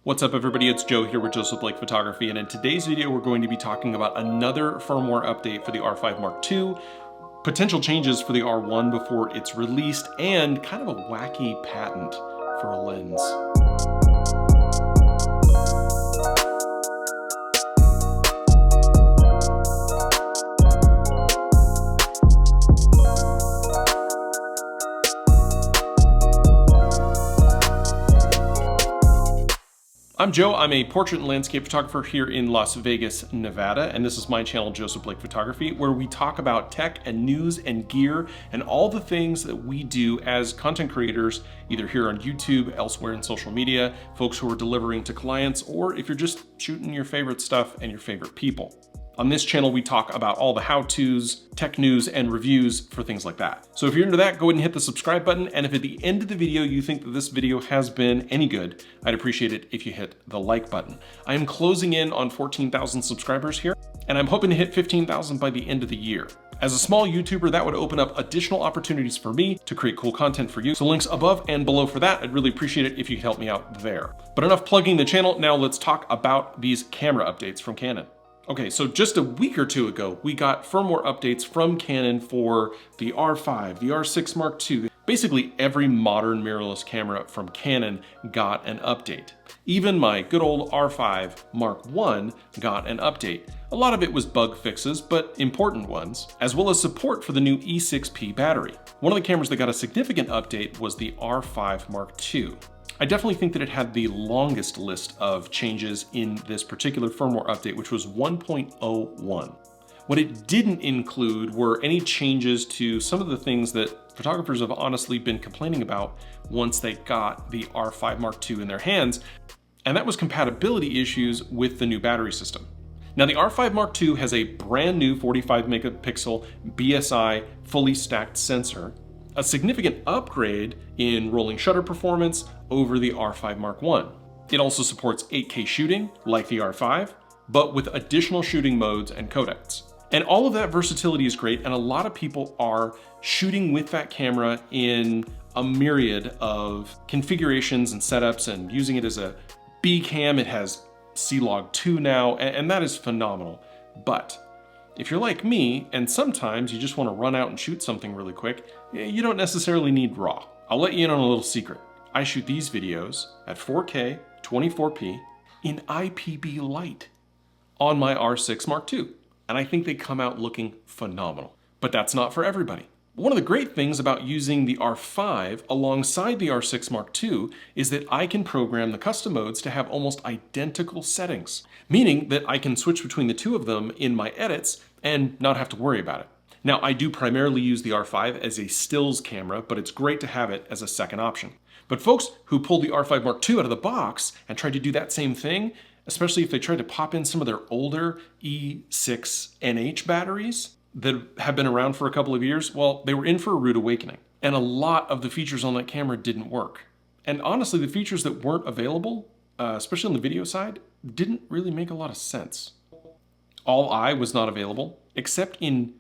What's up everybody, it's Joe here with Joseph Blake Photography, and in today's video we're going to be talking about another firmware update for the R5 Mark II, potential changes for the R1 before it's released, and kind of a wacky patent for a lens. I'm Joe, I'm a portrait and landscape photographer here in Las Vegas, Nevada, and this is my channel, Joseph Blake Photography, where we talk about tech and news and gear and all the things that we do as content creators, either here on YouTube, elsewhere in social media, folks who are delivering to clients, or if you're just shooting your favorite stuff and your favorite people. On this channel, we talk about all the how-tos, tech news, and reviews for things like that. So if you're into that, go ahead and hit the subscribe button. And if at the end of the video, you think that this video has been any good, I'd appreciate it if you hit the like button. I am closing in on 14,000 subscribers here, and I'm hoping to hit 15,000 by the end of the year. As a small YouTuber, that would open up additional opportunities for me to create cool content for you. So links above and below for that. I'd really appreciate it if you could help me out there. But enough plugging the channel. Now let's talk about these camera updates from Canon. Okay, so just a week or two ago, we got firmware updates from Canon for the R5, the R6 Mark II. Basically, every modern mirrorless camera from Canon got an update. Even my good old R5 Mark I got an update. A lot of it was bug fixes, but important ones, as well as support for the new E6P battery. One of the cameras that got a significant update was the R5 Mark II. I definitely think that it had the longest list of changes in this particular firmware update, which was 1.01. What it didn't include were any changes to some of the things that photographers have honestly been complaining about once they got the R5 Mark II in their hands, and that was compatibility issues with the new battery system. Now, the R5 Mark II has a brand new 45 megapixel BSI fully stacked sensor, a significant upgrade in rolling shutter performance over the R5 Mark I. It also supports 8K shooting, like the R5, but with additional shooting modes and codecs. And all of that versatility is great, and a lot of people are shooting with that camera in a myriad of configurations and setups and using it as a B cam. It has C-Log 2 now, and that is phenomenal. But if you're like me, and sometimes you just want to run out and shoot something really quick, you don't necessarily need RAW. I'll let you in on a little secret. I shoot these videos at 4K, 24p, in IPB light on my R6 Mark II, and I think they come out looking phenomenal. But that's not for everybody. One of the great things about using the R5 alongside the R6 Mark II is that I can program the custom modes to have almost identical settings, meaning that I can switch between the two of them in my edits and not have to worry about it. Now, I do primarily use the R5 as a stills camera, but it's great to have it as a second option. But folks who pulled the R5 Mark II out of the box and tried to do that same thing, especially if they tried to pop in some of their older E6NH batteries that have been around for a couple of years, well, they were in for a rude awakening. And a lot of the features on that camera didn't work. And honestly, the features that weren't available, especially on the video side, didn't really make a lot of sense. All I was not available, except in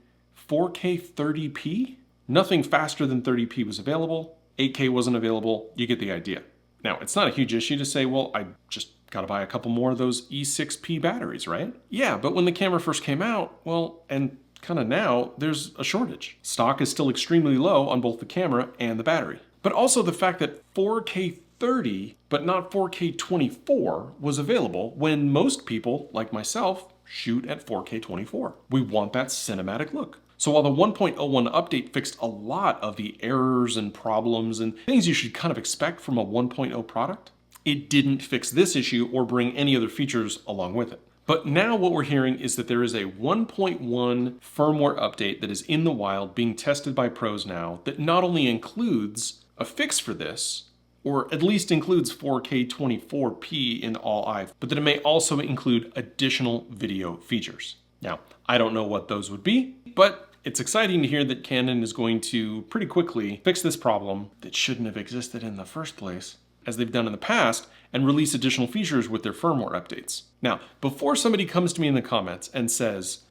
4K 30p. Nothing faster than 30p was available. 8K wasn't available. You get the idea. Now, it's not a huge issue to say, well, I just gotta buy a couple more of those E6P batteries, right? Yeah, but when the camera first came out, well, and kind of now, there's a shortage. Stock is still extremely low on both the camera and the battery. But also the fact that 4K 30, but not 4K 24 was available when most people, like myself, shoot at 4K 24. We want that cinematic look. So while the 1.01 update fixed a lot of the errors and problems and things you should kind of expect from a 1.0 product, it didn't fix this issue or bring any other features along with it. But now what we're hearing is that there is a 1.1 firmware update that is in the wild being tested by pros now that not only includes a fix for this, or at least includes 4K 24p in all eyes, but that it may also include additional video features. Now, I don't know what those would be, but it's exciting to hear that Canon is going to pretty quickly fix this problem that shouldn't have existed in the first place, as they've done in the past, and release additional features with their firmware updates. Now, before somebody comes to me in the comments and says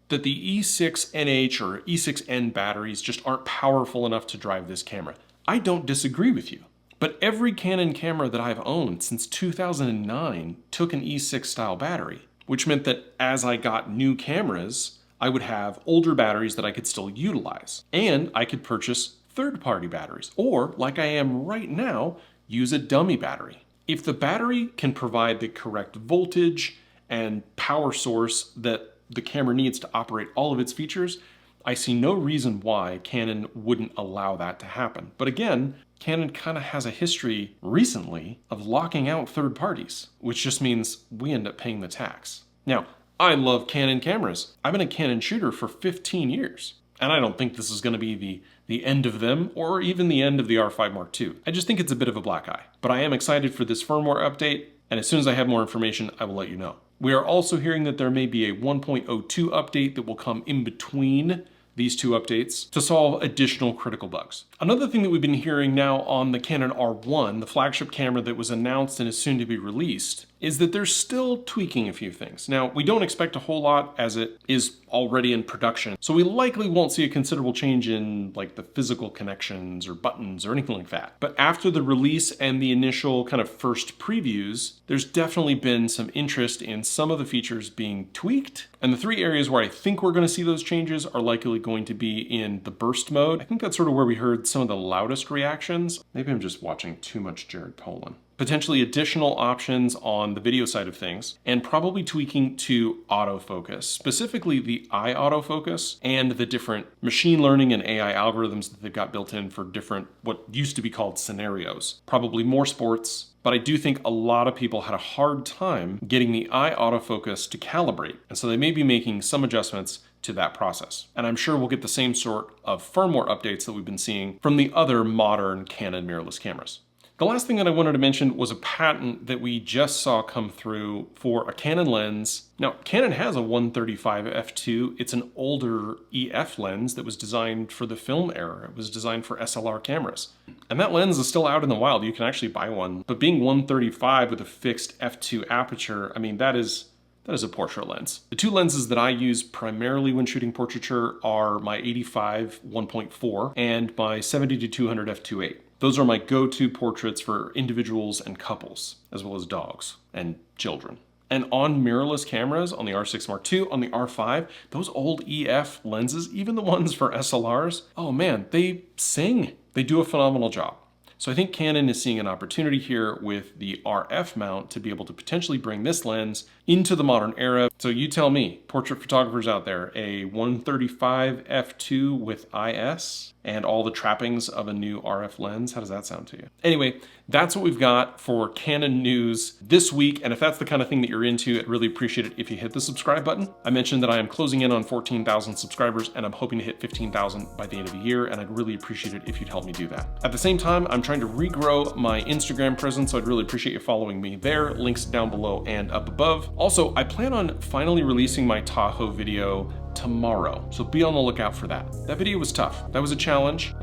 that the E6NH or E6N batteries just aren't powerful enough to drive this camera, I don't disagree with you. But every Canon camera that I've owned since 2009 took an E6 style battery, which meant that as I got new cameras, I would have older batteries that I could still utilize. And I could purchase third-party batteries, or like I am right now, use a dummy battery. If the battery can provide the correct voltage and power source that the camera needs to operate all of its features, I see no reason why Canon wouldn't allow that to happen. But again, Canon kind of has a history recently of locking out third parties, which just means we end up paying the tax. Now, I love Canon cameras. I've been a Canon shooter for 15 years, and I don't think this is going to be the end of them or even the end of the R5 Mark II. I just think it's a bit of a black eye. But I am excited for this firmware update, and as soon as I have more information, I will let you know. We are also hearing that there may be a 1.02 update that will come in between these two updates to solve additional critical bugs. Another thing that we've been hearing now on the Canon R1, the flagship camera that was announced and is soon to be released, is that they're still tweaking a few things. Now, we don't expect a whole lot as it is already in production, so we likely won't see a considerable change in like the physical connections or buttons or anything like that. But after the release and the initial kind of first previews, there's definitely been some interest in some of the features being tweaked. And the three areas where I think we're going to see those changes are likely going to be in the burst mode. I think that's sort of where we heard some of the loudest reactions. Maybe I'm just watching too much Jared Polin. Potentially additional options on the video side of things, and probably tweaking to autofocus, specifically the eye autofocus and the different machine learning and AI algorithms that they've got built in for different, what used to be called scenarios. Probably more sports, but I do think a lot of people had a hard time getting the eye autofocus to calibrate, and so they may be making some adjustments to that process. And I'm sure we'll get the same sort of firmware updates that we've been seeing from the other modern Canon mirrorless cameras. The last thing that I wanted to mention was a patent that we just saw come through for a Canon lens. Now, Canon has a 135 f2. It's an older EF lens that was designed for the film era. It was designed for SLR cameras. And that lens is still out in the wild. You can actually buy one. But being 135 with a fixed f2 aperture, I mean, that is a portrait lens. The two lenses that I use primarily when shooting portraiture are my 85 1.4 and my 70-200 f2.8. Those are my go-to portraits for individuals and couples, as well as dogs and children. And on mirrorless cameras, on the R6 Mark II, on the R5, those old EF lenses, even the ones for SLRs, oh man, they sing. They do a phenomenal job. So I think Canon is seeing an opportunity here with the RF mount to be able to potentially bring this lens into the modern era. So you tell me, portrait photographers out there, a 135 f2 with IS and all the trappings of a new RF lens, how does that sound to you? Anyway, that's what we've got for Canon news this week. And if that's the kind of thing that you're into, I'd really appreciate it if you hit the subscribe button. I mentioned that I am closing in on 14,000 subscribers and I'm hoping to hit 15,000 by the end of the year. And I'd really appreciate it if you'd help me do that. At the same time, I'm trying to regrow my Instagram presence, so I'd really appreciate you following me there. Links down below and up above. Also, I plan on finally releasing my Tahoe video tomorrow, so be on the lookout for that. That video was tough. That was a challenge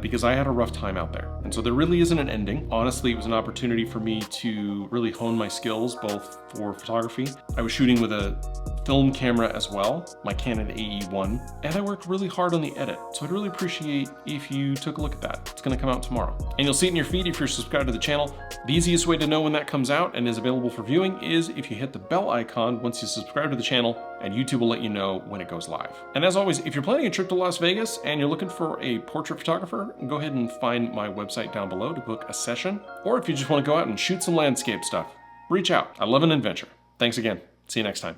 because I had a rough time out there. And so there really isn't an ending. Honestly, it was an opportunity for me to really hone my skills, both for photography. I was shooting with a film camera as well, my Canon AE1, and I worked really hard on the edit. So I'd really appreciate if you took a look at that. It's gonna come out tomorrow. And you'll see it in your feed if you're subscribed to the channel. The easiest way to know when that comes out and is available for viewing is if you hit the bell icon once you subscribe to the channel, and YouTube will let you know when it goes live. And as always, if you're planning a trip to Las Vegas and you're looking for a portrait photographer, go ahead and find my website down below to book a session. Or if you just want to go out and shoot some landscape stuff, reach out. I love an adventure. Thanks again. See you next time.